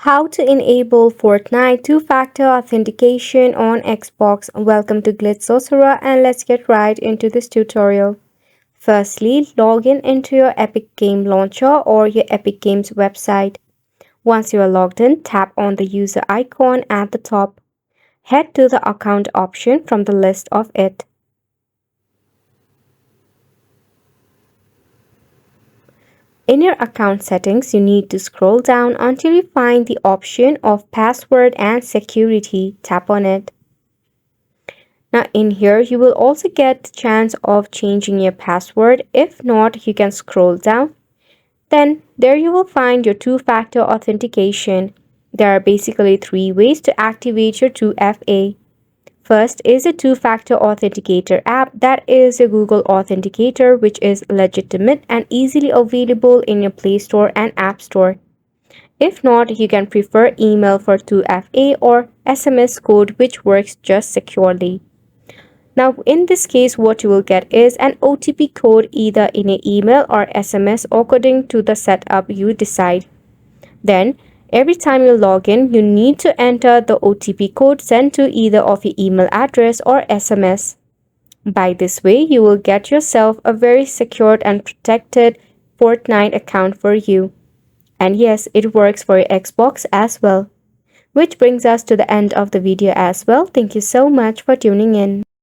How to enable Fortnite two-factor authentication on Xbox. Welcome to Glitz Sorcerer and let's get right into this tutorial. Firstly, log in into your Epic Game Launcher or your Epic Games website. Once you are logged in, tap on the user icon at the top. Head to the account option from the list of it. In your account settings, you need to scroll down until you find the option of password and security. Tap on it. Now in here, you will also get the chance of changing your password. If not, you can scroll down. Then there you will find your two-factor authentication. There are basically three ways to activate your 2FA. First is a two-factor authenticator app. That is a Google Authenticator, which is legitimate and easily available in your Play Store and App Store. If not, you can prefer email for 2FA or SMS code, which works just securely. Now, in this case, what you will get is an OTP code either in an email or SMS according to the setup you decide. Then, every time you log in, you need to enter the OTP code sent to either of your email address or SMS. By this way, you will get yourself a very secured and protected Fortnite account for you. And yes, it works for your Xbox as well. Which brings us to the end of the video as well. Thank you so much for tuning in.